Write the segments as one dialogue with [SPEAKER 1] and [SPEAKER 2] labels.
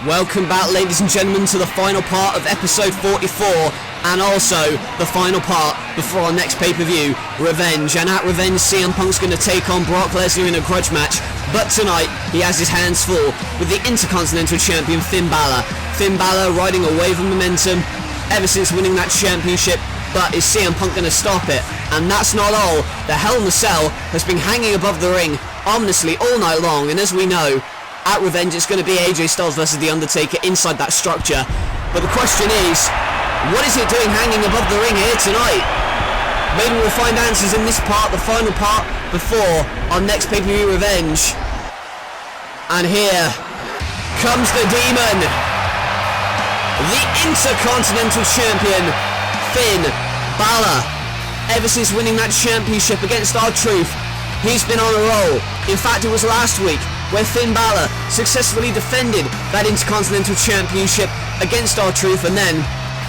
[SPEAKER 1] Welcome back, ladies and gentlemen, to the final part of episode 44, and also the final part before our next pay-per-view, Revenge. And at Revenge, CM Punk's going to take on Brock Lesnar in a grudge match, but tonight he has his hands full with the Intercontinental Champion Finn Balor. Finn Balor riding a wave of momentum ever since winning that championship, but is CM Punk going to stop it? And that's not all. The Hell in a Cell has been hanging above the ring ominously all night long, and as we know, at Revenge it's going to be AJ Styles versus The Undertaker inside that structure. But the question is, what is it doing hanging above the ring here tonight? Maybe we'll find answers in this part, the final part, before our next pay-per-view, Revenge. And here comes the Demon, the Intercontinental Champion, Finn Balor. Ever since winning that championship against R-Truth, he's been on a roll. In fact, it was last week where Finn Balor successfully defended that Intercontinental Championship against R-Truth, and then,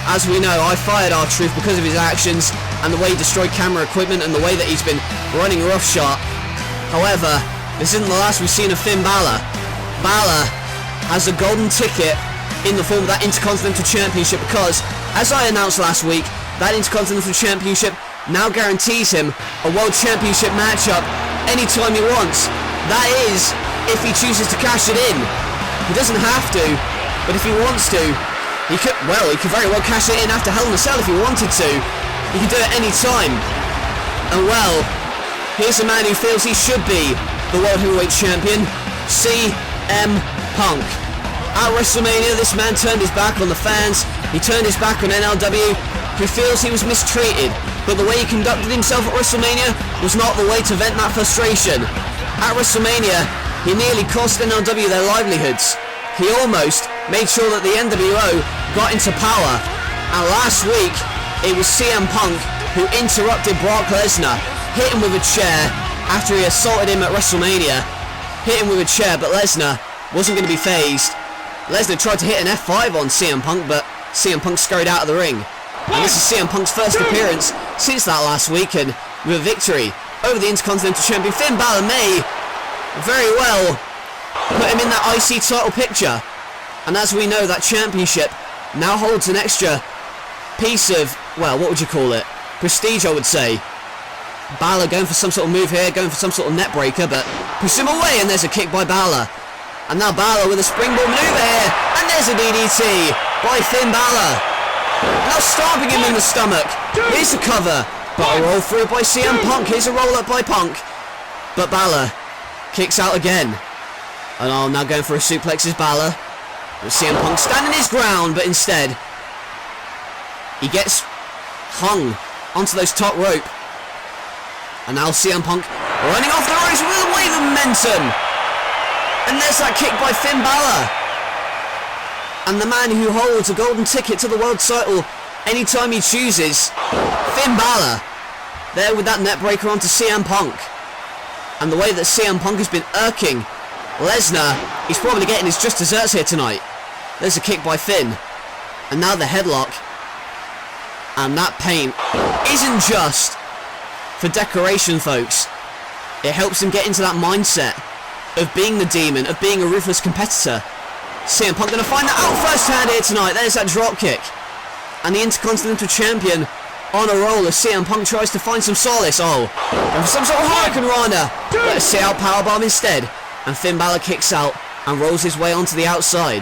[SPEAKER 1] as we know, I fired R-Truth because of his actions and the way he destroyed camera equipment and the way that he's been running roughshod. However, this isn't the last we've seen of Finn Balor. Balor has a golden ticket in the form of that Intercontinental Championship because, as I announced last week, that Intercontinental Championship now guarantees him a World Championship matchup anytime he wants. That is, if he chooses to cash it in. He doesn't have to, but if he wants to, he could very well cash it in after Hell in a Cell if he wanted to. He can do it any time. And well, here's a man who feels he should be the World Heavyweight Champion, CM Punk. At WrestleMania, this man turned his back on the fans. He turned his back on NLW. He feels he was mistreated, but the way he conducted himself at WrestleMania was not the way to vent that frustration. At WrestleMania, he nearly cost NLW their livelihoods. He almost made sure that the NWO got into power. And last week, it was CM Punk who interrupted Brock Lesnar, hit him with a chair after he assaulted him at WrestleMania. Hit him with a chair, but Lesnar wasn't going to be phased. Lesnar tried to hit an F5 on CM Punk, but CM Punk scurried out of the ring. And this is CM Punk's first appearance since that last week, and with a victory over the Intercontinental Champion, Finn Balor may very well put him in that IC title picture. And as we know, that championship now holds an extra piece of, well, what would you call it? Prestige, I would say. Balor going for some sort of move here, going for some sort of net breaker, but push him away, and there's a kick by Balor. And now Balor with a springboard maneuver here, and there's a DDT by Finn Balor. Now stomping him in the stomach. Here's a cover, but a roll through by CM Punk. Here's a roll up by Punk, but Balor kicks out again. And now going for a suplex is Balor. With CM Punk standing his ground, but instead he gets hung onto those top rope. And now CM Punk running off the ropes with a wave of momentum. And there's that kick by Finn Balor. And the man who holds a golden ticket to the world title anytime he chooses, Finn Balor, there with that net breaker onto CM Punk. And the way that CM Punk has been irking Lesnar, he's probably getting his just desserts here tonight. There's a kick by Finn. And now the headlock. And that paint isn't just for decoration, folks. It helps him get into that mindset of being the Demon, of being a ruthless competitor. CM Punk going to find that out first hand here tonight. There's that drop kick. And the Intercontinental Champion on a roll as CM Punk tries to find some solace. Oh, and for some sort of Hurricane Rana. Let's see out powerbomb instead. And Finn Balor kicks out and rolls his way onto the outside.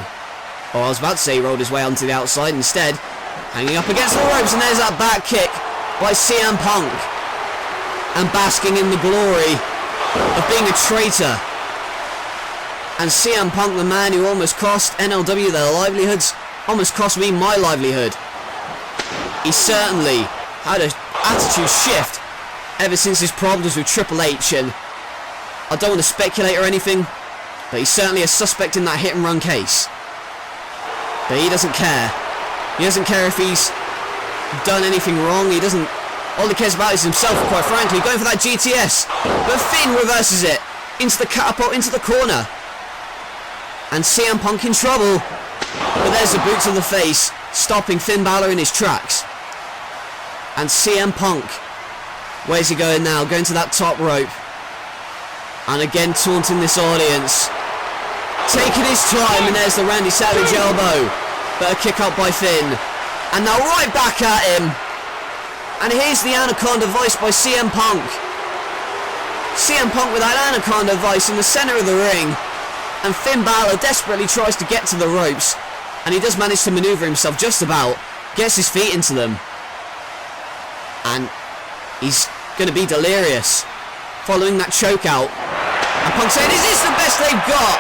[SPEAKER 1] Or I was about to say he rolled his way onto the outside. Instead, hanging up against the ropes, and there's that back kick by CM Punk. And basking in the glory of being a traitor. And CM Punk, the man who almost cost NLW their livelihoods, almost cost me my livelihood. He certainly had an attitude shift ever since his problems with Triple H, and I don't want to speculate or anything, but he's certainly a suspect in that hit and run case. But he doesn't care. He doesn't care if he's done anything wrong. He doesn't. All he cares about is himself, quite frankly. Going for that GTS, but Finn reverses it into the catapult, into the corner. And CM Punk in trouble. But there's a boot to the face, stopping Finn Balor in his tracks. And CM Punk, where's he going now? Going to that top rope. And again taunting this audience. taking his time, and there's the Randy Savage elbow. But a kick out by Finn. And now right back at him. And here's the Anaconda Vice by CM Punk. CM Punk with that Anaconda Vice in the centre of the ring. And Finn Balor desperately tries to get to the ropes. And he does manage to manoeuvre himself just about. Gets his feet into them. And he's going to be delirious following that choke out. And Punk saying, is this the best they've got?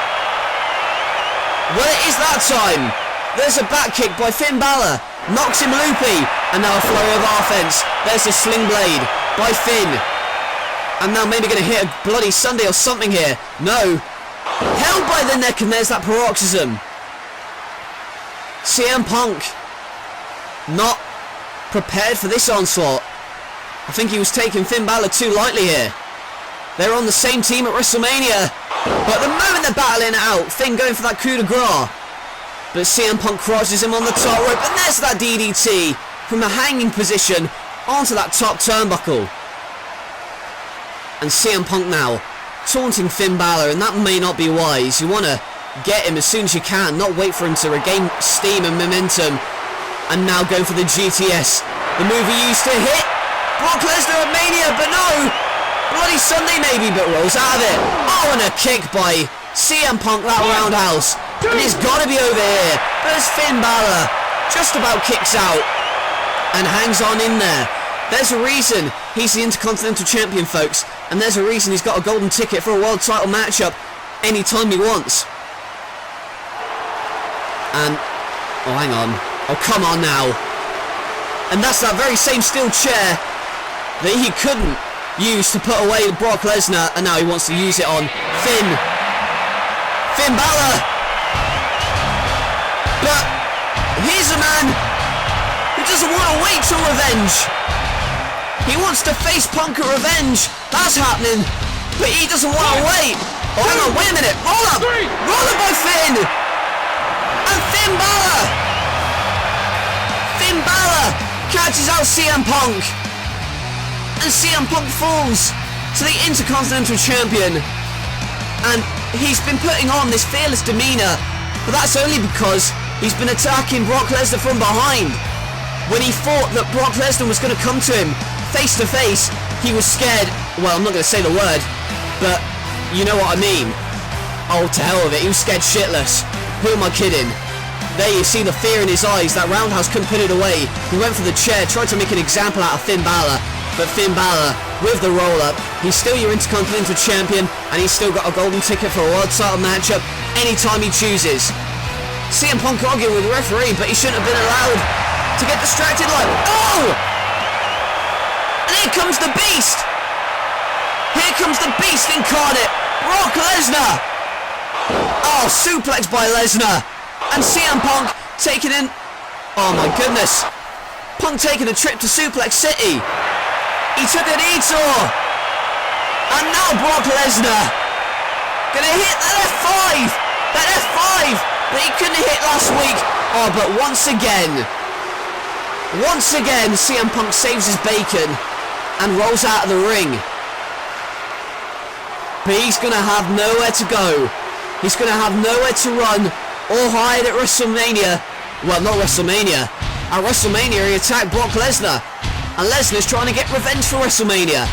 [SPEAKER 1] Well, it is that time. There's a back kick by Finn Balor. Knocks him loopy. And now a flurry of offense. There's a sling blade by Finn. And now maybe going to hit a bloody Sunday or something here. No. Held by the neck, and there's that paroxysm. CM Punk not prepared for this onslaught. I think he was taking Finn Balor too lightly here. They're on the same team at WrestleMania. But the moment they're battling it out, Finn going for that coup de grace. But CM Punk crosses him on the top rope, and there's that DDT from the hanging position onto that top turnbuckle. And CM Punk now taunting Finn Balor, and that may not be wise. You want to get him as soon as you can, not wait for him to regain steam and momentum. And now going for the GTS, the move he used to hit Brock Lesnar at Mania, but no! Bloody Sunday maybe, but rolls out of it. Oh, and a kick by CM Punk, that roundhouse. And it's got to be over here. But as Finn Balor just about kicks out and hangs on in there. There's a reason he's the Intercontinental Champion, folks. And there's a reason he's got a golden ticket for a world title matchup anytime he wants. And, oh, hang on. Oh, come on now. And that's that very same steel chair that he couldn't use to put away Brock Lesnar, and now he wants to use it on Finn Balor. But here's a man who doesn't want to wait till Revenge. He wants to face Punk at Revenge. That's happening, but he doesn't want to wait. Oh, hang on, wait a minute. Roll up by Finn. And Finn Balor catches out CM Punk. And CM Punk falls to the Intercontinental Champion. And he's been putting on this fearless demeanour, but that's only because he's been attacking Brock Lesnar from behind. When he thought that Brock Lesnar was going to come to him face to face, he was scared. Well, I'm not going to say the word, but you know what I mean. Oh, to hell with it, he was scared shitless. Who am I kidding? There you see the fear in his eyes. That roundhouse couldn't put it away. He went for the chair, tried to make an example out of Finn Balor. But Finn Balor, with the roll-up, he's still your Intercontinental Champion, and he's still got a golden ticket for a world title matchup anytime he chooses. CM Punk arguing with the referee, but he shouldn't have been allowed to get distracted like... Oh! And here comes the Beast! Here comes the Beast incarnate, Brock Lesnar! Oh, suplex by Lesnar! And CM Punk taking in... Oh my goodness! Punk taking a trip to Suplex City! He took a detour! And now Brock Lesnar gonna hit that F5! That F5 that he couldn't hit last week! Oh, but once again, CM Punk saves his bacon and rolls out of the ring. But he's gonna have nowhere to go. He's gonna have nowhere to run or hide at WrestleMania. Well, not WrestleMania. At WrestleMania he attacked Brock Lesnar. And Lesnar's trying to get revenge for WrestleMania.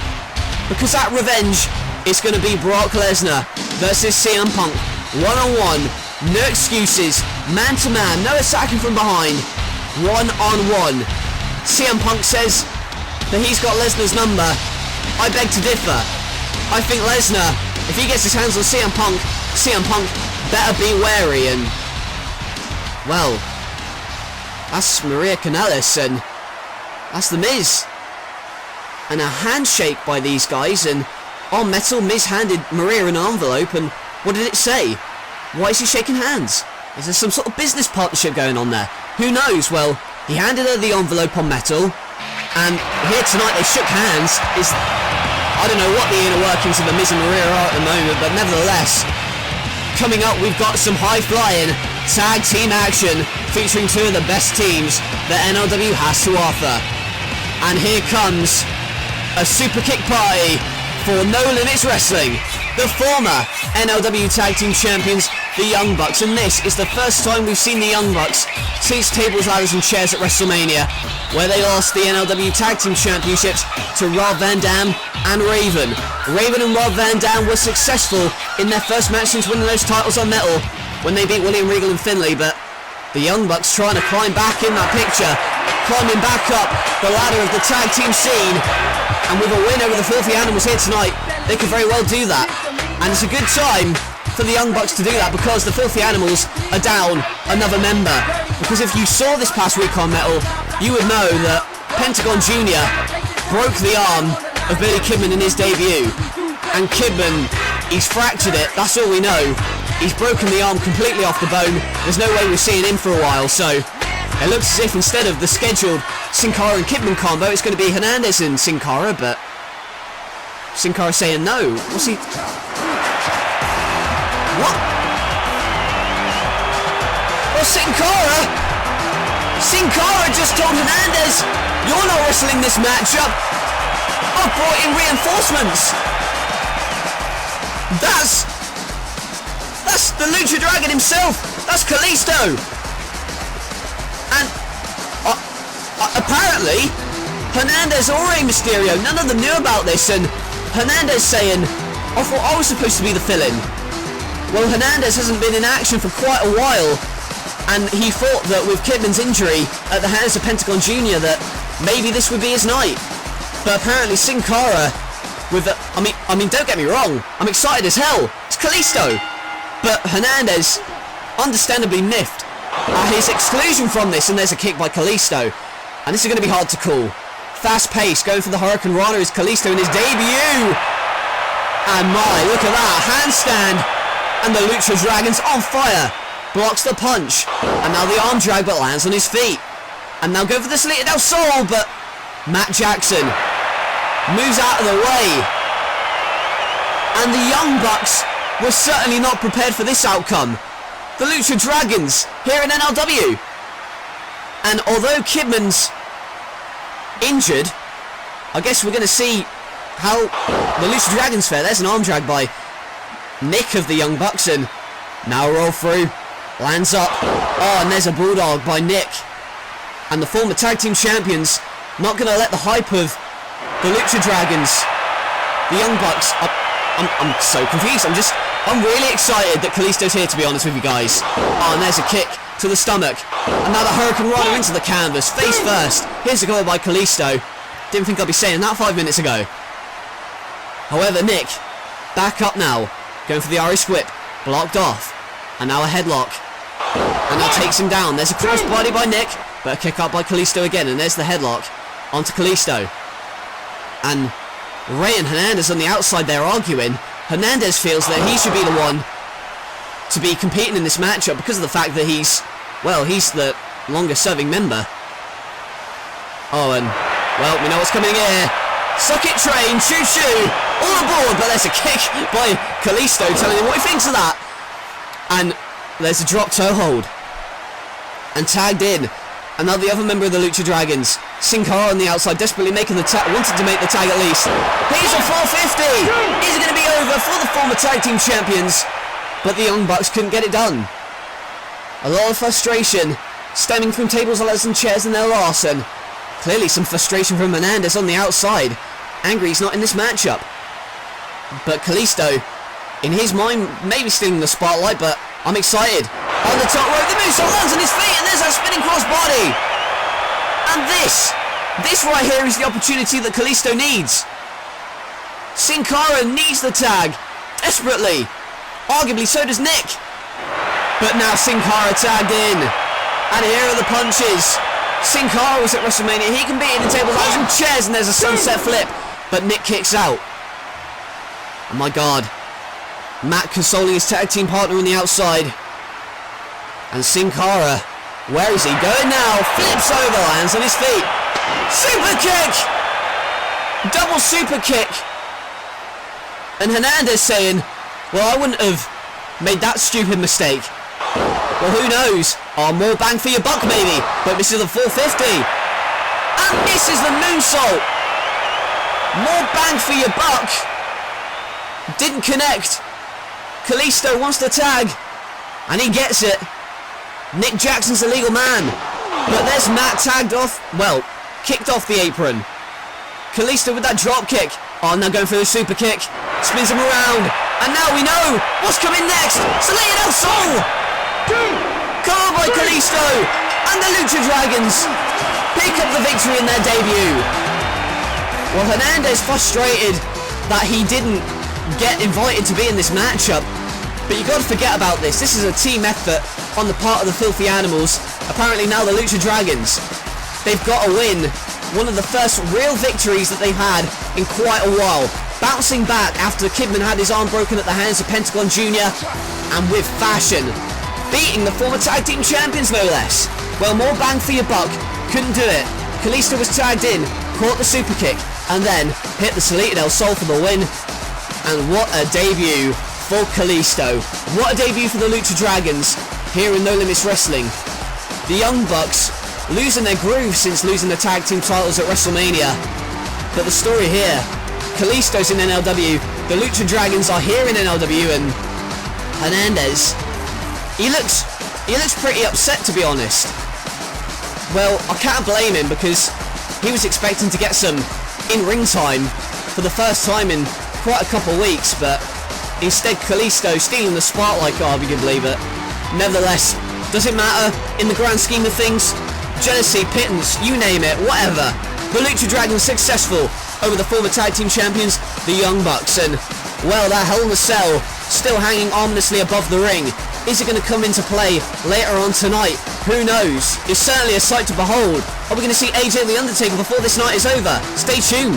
[SPEAKER 1] Because that revenge is going to be Brock Lesnar versus CM Punk. One-on-one. No excuses. Man-to-man. No attacking from behind. One-on-one. CM Punk says that he's got Lesnar's number. I beg to differ. I think Lesnar, if he gets his hands on CM Punk better be wary. And, well, that's Maria Kanellis, and that's the Miz. And a handshake by these guys, and on metal, Miz handed Maria an envelope, and what did it say? Why is he shaking hands? Is there some sort of business partnership going on there? Who knows? Well, he handed her the envelope on metal, and here tonight they shook hands. I don't know what the inner workings of the Miz and Maria are at the moment, but nevertheless, coming up we've got some high-flying tag team action featuring two of the best teams that NLW has to offer. And here comes a super kick party for No Limits Wrestling. The former NLW Tag Team Champions the Young Bucks, and this is the first time we've seen the Young Bucks since Tables, Ladders and Chairs at WrestleMania, where they lost the NLW Tag Team Championships to Rob Van Dam and Raven. Raven and Rob Van Dam were successful in their first match since winning those titles on metal when they beat William Regal and Finlay, but the Young Bucks trying to climb back in that picture, climbing back up the ladder of the tag team scene, and with a win over the Filthy Animals here tonight, they could very well do that. And it's a good time for the Young Bucks to do that because the Filthy Animals are down another member. Because if you saw this past week on Metal, you would know that Pentagon Jr. broke the arm of Billy Kidman in his debut. And Kidman, he's fractured it, that's all we know. He's broken the arm completely off the bone. There's no way we're seeing him for a while, so it looks as if instead of the scheduled Sin Cara and Kidman combo, it's going to be Hernandez and Sin Cara, but Sin Cara saying no. What's he... What? Well, Sin Cara just told Hernandez, you're not wrestling this matchup. I've brought in reinforcements. That's the Lucha Dragon himself. That's Kalisto. And apparently, Hernandez or Rey Mysterio, none of them knew about this, and Hernandez saying, I thought I was supposed to be the fill-in. Well, Hernandez hasn't been in action for quite a while, and he thought that with Kidman's injury at the hands of Pentagon Jr. that maybe this would be his night. But apparently Sin Cara, with the, I mean, don't get me wrong, I'm excited as hell. It's Kalisto. But Hernandez, understandably miffed at his exclusion from this, and there's a kick by Kalisto. And this is going to be hard to call. Fast pace, going for the Hurricane Rana is Kalisto in his debut. And my, look at that, handstand. And the Lucha Dragon's on fire. Blocks the punch. And now the arm drag, but lands on his feet. And now go for the Salida del Sol, but Matt Jackson moves out of the way. And the Young Bucks were certainly not prepared for this outcome. The Lucha Dragons here in NLW. And although Kidman's injured, I guess we're going to see how the Lucha Dragons fare. There's an arm drag by Nick of the Young Bucks, and now roll through, lands up. Oh, and there's a Bulldog by Nick. And the former tag team champions not going to let the hype of the Lucha Dragons, the Young Bucks, I'm so confused. I'm really excited that Kalisto's here, to be honest with you guys. Oh, and there's a kick to the stomach. And now the Hurricane Rana into the canvas, face first. Here's a goal by Kalisto. Didn't think I'd be saying that 5 minutes ago. However, Nick, back up now. Going for the Irish whip, blocked off. And now a headlock. And that takes him down. There's a crossbody by Nick, but a kick out by Kalisto again. And there's the headlock onto Kalisto. And Rey and Hernandez on the outside there arguing. Hernandez feels that he should be the one to be competing in this matchup because of the fact that he's the longest serving member. Oh, and, well, we know what's coming here. Suck it, train, choo-choo, all aboard, but there's a kick by Kalisto telling him what he thinks of that. And there's a drop toe hold. And tagged in. And now the other member of the Lucha Dragons, Sin Cara on the outside, desperately making the tag, wanted to make the tag at least. Here's a 450! Is it going to be over for the former tag team champions? But the Young Bucks couldn't get it done. A lot of frustration stemming from tables, ladders and chairs in their loss, and clearly some frustration from Hernandez on the outside. Angry he's not in this matchup. But Kalisto, in his mind, maybe stealing the spotlight, but I'm excited. On the top rope, the moonsault lands on his feet, and there's that spinning crossbody. And this right here is the opportunity that Kalisto needs. Sin Cara needs the tag desperately. Arguably, so does Nick. But now Sin Cara tagged in. And here are the punches. Sin Cara was at WrestleMania. He can beat in the tables, ladders and chairs, and there's a sunset flip. But Nick kicks out. Oh my God. Matt consoling his tag team partner on the outside. And Sin Cara, where is he going now? Flips over, lands on his feet. Super kick! Double super kick. And Hernandez saying, well, I wouldn't have made that stupid mistake. Well, who knows? Oh, more bang for your buck, maybe. But this is the 450. And this is the moonsault. More bang for your buck. Didn't connect. Kalisto wants to tag. And he gets it. Nick Jackson's a legal man. But there's Matt tagged off, well, kicked off the apron. Kalisto with that drop kick. Oh, now going for the super kick. Spins him around. And now we know what's coming next. Salida del Sol. Called by Kalisto. And the Lucha Dragons pick up the victory in their debut. Well, Hernandez frustrated that he didn't get invited to be in this matchup. But you got to forget about this. This is a team effort on the part of the Filthy Animals. Apparently now the Lucha Dragons, they've got a win. One of the first real victories that they've had in quite a while. Bouncing back after Kidman had his arm broken at the hands of Pentagon Jr. And with fashion. Beating the former tag team champions, no less. Well, more bang for your buck. Couldn't do it. Kalisto was tagged in, caught the super kick, and then hit the Salida del Sol for the win. And what a debut for Kalisto. What a debut for the Lucha Dragons here in No Limits Wrestling. The Young Bucks losing their groove since losing the tag team titles at WrestleMania. But the story here, Kalisto's in NLW, the Lucha Dragons are here in NLW, and Hernandez, he looks pretty upset, to be honest. Well, I can't blame him because he was expecting to get some in-ring time for the first time in quite a couple of weeks, but instead Kalisto stealing the spotlight, God, you can believe it. Nevertheless, does it matter in the grand scheme of things? Jealousy, pittance, you name it, whatever. The Lucha Dragons successful over the former tag team champions, the Young Bucks, and, well, that Hell in a Cell still hanging ominously above the ring. Is it going to come into play later on tonight? Who knows? It's certainly a sight to behold. Are we going to see AJ The Undertaker before this night is over? Stay tuned.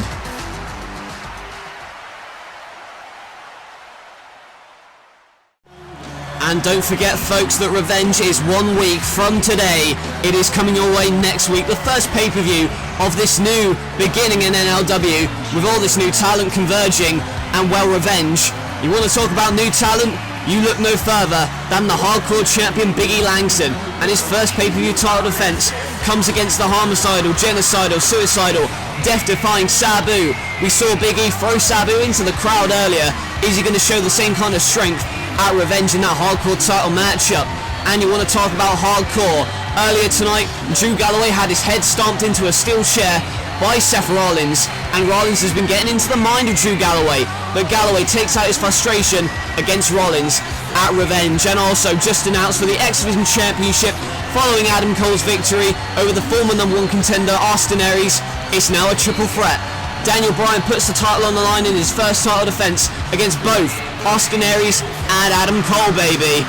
[SPEAKER 1] And don't forget, folks, that Revenge is 1 week from today. It is coming your way next week, the first pay-per-view of this new beginning in NLW, with all this new talent converging. And, well, Revenge, you want to talk about new talent? You look no further than the hardcore champion Big E Langston, and his first pay-per-view title defense comes against the homicidal, genocidal, suicidal, death-defying Sabu. We saw Big E throw Sabu into the crowd earlier. Is he going to show the same kind of strength at Revenge in that hardcore title matchup? And you want to talk about hardcore. Earlier tonight, Drew Galloway had his head stomped into a steel chair by Seth Rollins, and Rollins has been getting into the mind of Drew Galloway, but Galloway takes out his frustration against Rollins at Revenge. And also just announced for the X Division Championship, following Adam Cole's victory over the former number one contender Austin Aries, it's now a triple threat. Daniel Bryan puts the title on the line in his first title defense against both Austin Aries and Adam Cole, baby.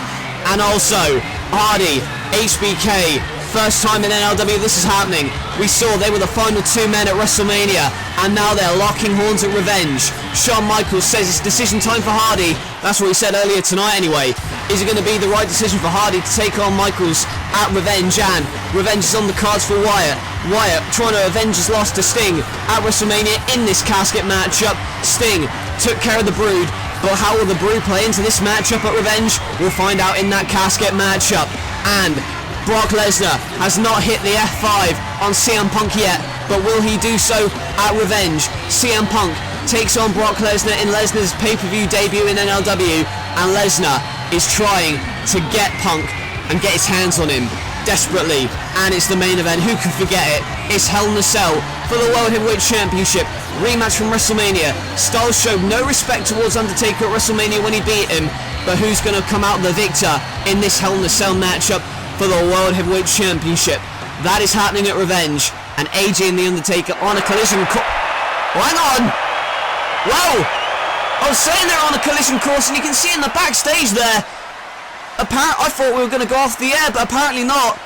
[SPEAKER 1] And also Hardy, HBK, first time in NLW this is happening. We saw they were the final two men at WrestleMania, and now they're locking horns at Revenge. Shawn Michaels says it's decision time for Hardy. That's what he said earlier tonight anyway. Is it going to be the right decision for Hardy to take on Michaels at Revenge? And Revenge is on the cards for Wyatt. Wyatt trying to avenge his loss to Sting at WrestleMania in this casket matchup. Sting took care of the Brood, but how will the Brood play into this matchup at Revenge? We'll find out in that casket matchup. And Brock Lesnar has not hit the F5 on CM Punk yet, but will he do so at Revenge? CM Punk takes on Brock Lesnar in Lesnar's pay-per-view debut in NLW, and Lesnar is trying to get Punk and get his hands on him desperately. And it's the main event. Who can forget it? It's Hell in a Cell for the World Heavyweight Championship. Rematch from WrestleMania. Styles showed no respect towards Undertaker at WrestleMania when he beat him, but who's going to come out the victor in this Hell in a Cell matchup for the World Heavyweight Championship? That is happening at Revenge, and AJ and The Undertaker on a collision course. Hang on! Whoa! I was saying they're on a collision course, and you can see in the backstage there. I thought we were going to go off the air, but apparently not.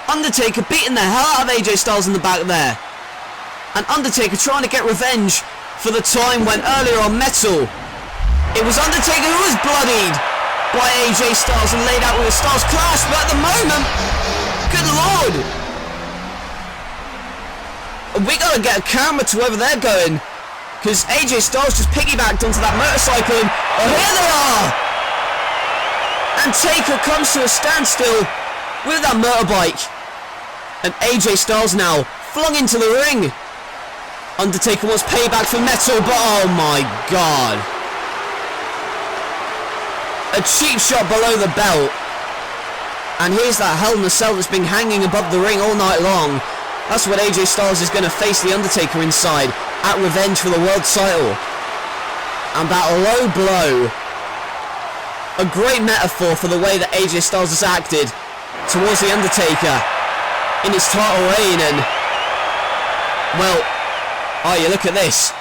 [SPEAKER 1] Undertaker beating the hell out of AJ Styles in the back there. And Undertaker trying to get revenge for the time when earlier on Metal, it was Undertaker who was bloodied by AJ Styles and laid out with a Styles Clash, but at the moment, good lord, we gotta get a camera to wherever they're going, because AJ Styles just piggybacked onto that motorcycle, and oh, here they are! And Taker comes to a standstill with that motorbike, and AJ Styles now flung into the ring. Undertaker wants payback for Metal, but oh my god. A cheap shot below the belt And here's that Hell in a Cell that's been hanging above the ring all night long. That's what AJ Styles is going to face the Undertaker inside at Revenge for the world title. And that low blow, a great metaphor for the way that AJ Styles has acted towards the Undertaker in his title reign. And well, oh, you look at this,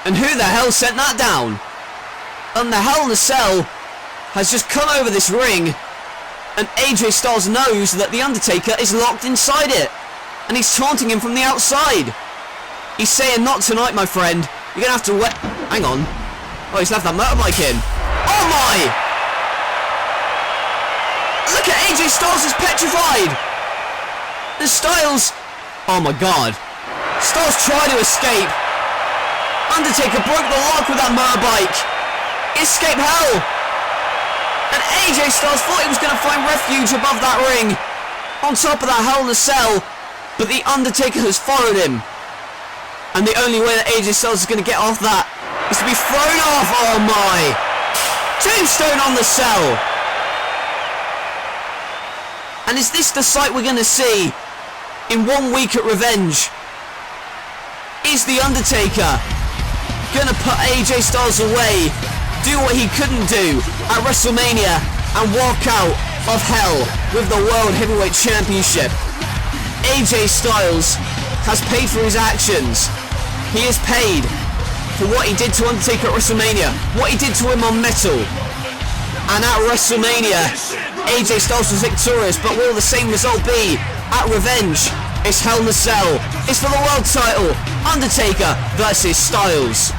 [SPEAKER 1] and who the hell sent that down? And the Hell in a Cell has just come over this ring, and AJ Styles knows that the Undertaker is locked inside it, and he's taunting him from the outside. He's saying, not tonight, my friend, you're gonna have to wait. Hang on, oh, he's left that motorbike in. Oh my! Look at AJ Styles is petrified! The Styles... Oh my god. Styles tried to escape. Undertaker broke the lock with that motorbike. Escape hell! And AJ Styles thought he was going to find refuge above that ring, on top of that Hell in a Cell, but the Undertaker has followed him. And the only way that AJ Styles is going to get off that is to be thrown off. Oh my! Tombstone on the Cell! And is this the sight we're going to see in 1 week at Revenge? Is the Undertaker going to put AJ Styles away, do what he couldn't do at WrestleMania, and walk out of hell with the World Heavyweight Championship? AJ Styles has paid for his actions. He is paid for what he did to Undertaker at WrestleMania, what he did to him on Metal. And at WrestleMania, AJ Styles was victorious, but will the same result be at Revenge? It's Hell in a Cell. It's for the world title. Undertaker versus Styles.